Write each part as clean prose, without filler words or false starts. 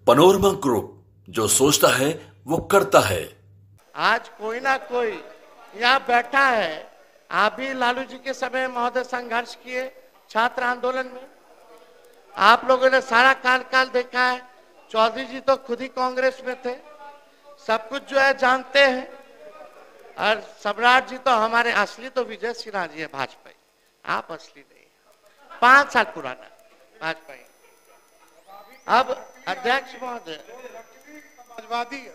Panorama group, जो सोचता है वो करता है। आज कोई ना कोई यहाँ बैठा है। आप भी लालू जी के समय महोदय संघर्ष किए छात्र आंदोलन में, आप लोगों ने सारा काल देखा है। चौधरी जी तो खुद ही कांग्रेस में थे, सब कुछ जो है जानते हैं। और सम्राट जी तो हमारे असली तो विजय सिन्हा जी है, भाजपा, आप असली नहीं है। 5 साल पुराना भाजपा। अब अध्यक्ष महोदय समाजवादी है,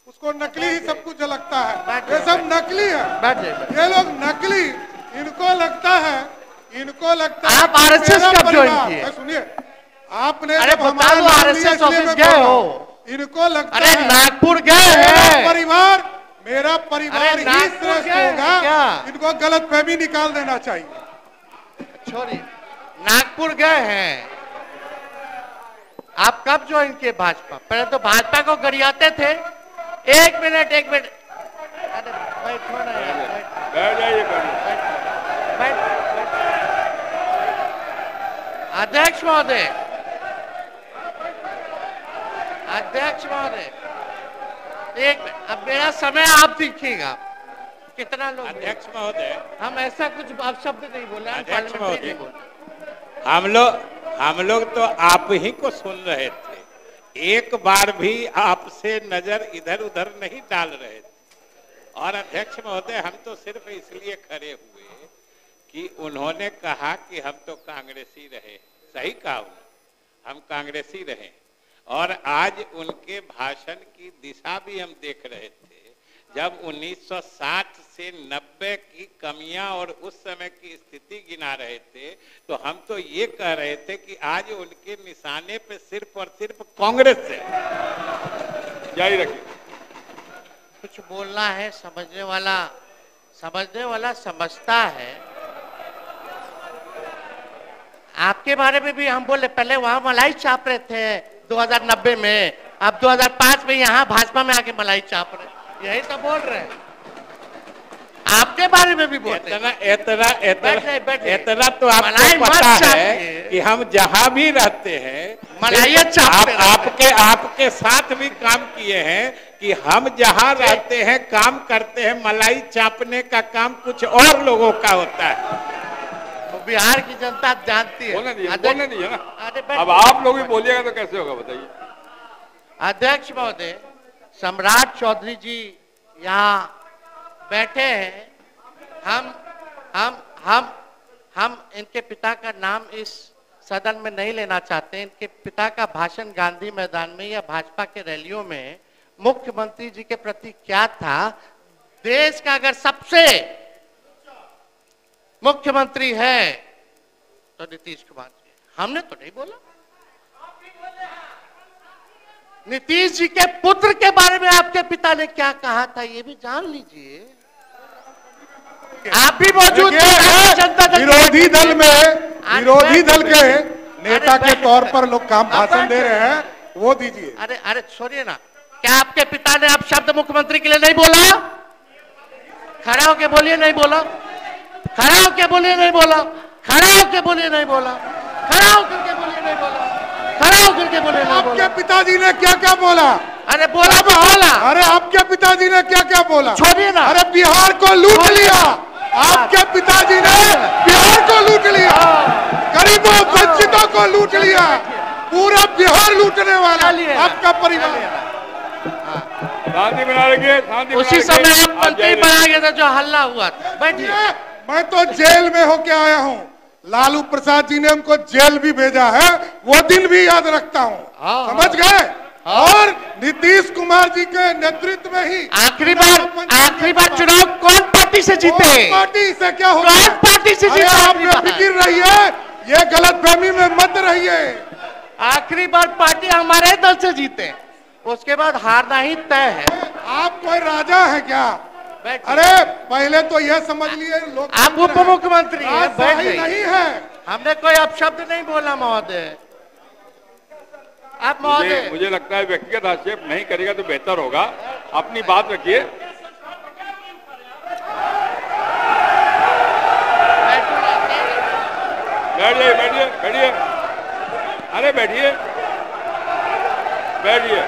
उसको नकली ही सब कुछ लगता है। ये सब नकली है, ये लोग नकली, इनको लगता है आप आरएसएस कब ज्वाइन किए? सुनिए, आपने अरे बताओ आरएसएस ऑफिस गए हो? इनको लगता है नागपुर गए हैं। मेरा परिवार ही श्रेष्ठ होगा। इनको गलत फहमी निकाल देना चाहिए। छोड़िए, नागपुर गए हैं। आप कब ज्वाइन किए भाजपा? पहले तो भाजपा को गरियाते थे। एक मिनट अरे बैठो ना यार, बैठ जाइए। अध्यक्ष महोदय, एक मिनट, अब मेरा समय आप देखिएगा। कितना लोग? अध्यक्ष महोदय, हम ऐसा कुछ आप शब्द नहीं बोले। अध्यक्ष महोदय, हम लोग तो आप ही को सुन रहे थे, एक बार भी आपसे नजर इधर उधर नहीं डाल रहे थे। और अध्यक्ष महोदय, हम तो सिर्फ इसलिए खड़े हुए कि उन्होंने कहा कि हम तो कांग्रेसी रहे। सही कहा उन्होंने, हम कांग्रेसी रहे। और आज उनके भाषण की दिशा भी हम देख रहे थे। जब 1960 से 90 की कमियां और उस समय की स्थिति गिना रहे थे, तो हम तो ये कह रहे थे कि आज उनके निशाने पे सिर्फ और सिर्फ कांग्रेस है। जारी रखिए। कुछ बोलना है, समझने वाला समझता है। आपके बारे में भी हम बोले, पहले वहां मलाई चाप रहे थे 2090 में, अब 2005 में यहाँ भाजपा में आके मलाई चाप रहे, यही तो बोल रहे हैं। आपके बारे में भी बोलते हैं। इतना तो आपको पता है कि हम जहां भी रहते हैं मलाई चापते आपके साथ भी काम किए हैं कि हम जहां रहते हैं, काम करते हैं, मलाई चापने का काम कुछ और लोगों का होता है। तो बिहार की जनता जानती है। बोलने दीजिए ना। अब आप लोग भी बोलिएगा तो कैसे होगा बताइए। अध्यक्ष महोदय, सम्राट चौधरी जी यहाँ बैठे हैं। हम इनके पिता का नाम इस सदन में नहीं लेना चाहते। इनके पिता का भाषण गांधी मैदान में या भाजपा के रैलियों में मुख्यमंत्री जी के प्रति क्या था? देश का अगर सबसे मुख्यमंत्री है तो नीतीश कुमार जी। हमने तो नहीं बोला। नीतीश जी के पुत्र के बारे में आपके पिता ने क्या कहा था, ये भी जान लीजिए। आप भी मौजूद थे जनता दल विरोधी दल के नेता के तौर पर लोग काम भाषण दे रहे हैं, वो दीजिए। अरे छोड़िए ना, क्या आपके पिता ने आप शब्द मुख्यमंत्री के लिए नहीं बोला? खड़ा होके बोलिए नहीं बोला, खड़ा होके बोलिए नहीं बोला, खड़ा होके बोलिए नहीं बोला, खड़ा होकर के बोलिए नहीं बोला, खड़ा होकर के बोलिए नहीं बोला। आपके पिताजी ने क्या क्या बोला? अरे बोला। अरे आपके पिताजी ने क्या क्या बोला? छोड़िए ना। अरे बिहार को लूट लिया, आपके पिताजी ने बिहार को लूट लिया, गरीबों वंचितों को लूट लिया, पूरा बिहार लूटने वाला आपका परिवार। शांति बना रखिए। उसी समय हम मंत्री बना गया था जो हल्ला हुआ था। बैठिए। मैं तो जेल में होके आया हूँ, लालू प्रसाद जी ने हमको जेल भी भेजा है, वो दिन भी याद रखता हूँ। समझ गए? और नीतीश कुमार जी के नेतृत्व में ही आखिरी बार चुनाव कौन पार्टी से जीते? पार्टी से क्या होगा? कौन पार्टी से जीते? आप बेफिक्र रहिए, ये गलतफहमी में मत रहिए। आखिरी बार पार्टी हमारे दल से जीते, उसके बाद हारना ही तय है। आप कोई राजा है क्या? अरे पहले तो यह समझ लिए लोग आप उप मुख्यमंत्री हैं, सही नहीं है। हमने कोई अपशब्द नहीं बोला महोदय। आप महोदय, मुझे लगता है व्यक्तिगत आक्षेप नहीं करेगा तो बेहतर होगा। अपनी बात रखिए। बैठिए। अरे बैठिए। बैठिए,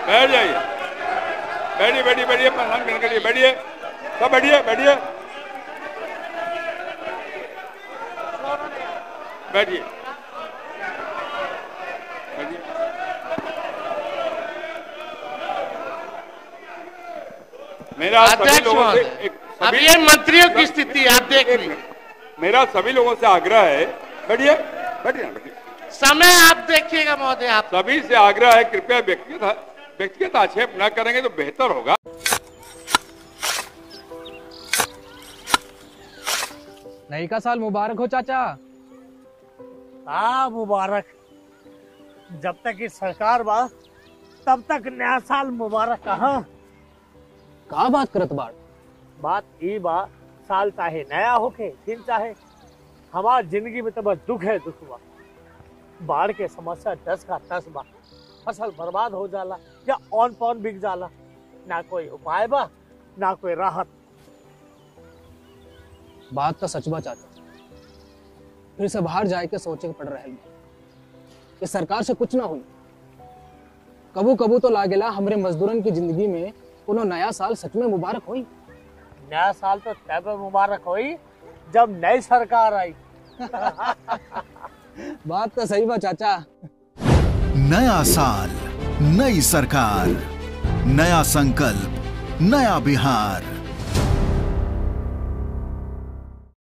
बैठ जाइए, बैठिए बैठिए बैठिए, प्रधान ग्रहण करिए, बैठिए सब, बैठिए बैठिए बैठिए बैठिए। मेरा सभी लोगों से अब ये मंत्रियों की स्थिति आप देख लीजिए। मेरा सभी लोगों से आग्रह है, बैठिए बैठिए बैठिए, समय आप देखिएगा महोदय। आप सभी से आग्रह है, कृपया व्यक्तिगत आक्षेप न करेंगे तो बेहतर होगा। नई का साल मुबारक हो चाचा। मुबारक। जब तक ये सरकार बा तब तक नया साल मुबारक। का बात करत बाड़? बात ई बा, साल चाहे नया होके दिन चाहे, हमार जिंदगी में तो बस दुख है, दुख बा। बाढ़ के समस्या 10 का 10 बा। फसल बर्बाद हो जाला या ऑन पॉन बिक जाला, ना कोई उपाय बा ना कोई राहत। बात तो सच बा चाचा, फिर से बाहर जाए के सोचे के पड़ रहा है कि सरकार से कुछ ना हुई। कबू कबू तो लागेला हमरे मजदूरन की जिंदगी में कोनो नया साल सच में मुबारक हुई। नया साल तो तब मुबारक हुई जब नई सरकार आई। बात तो सही बा चाचा। नया साल, नई सरकार, नया संकल्प, नया बिहार।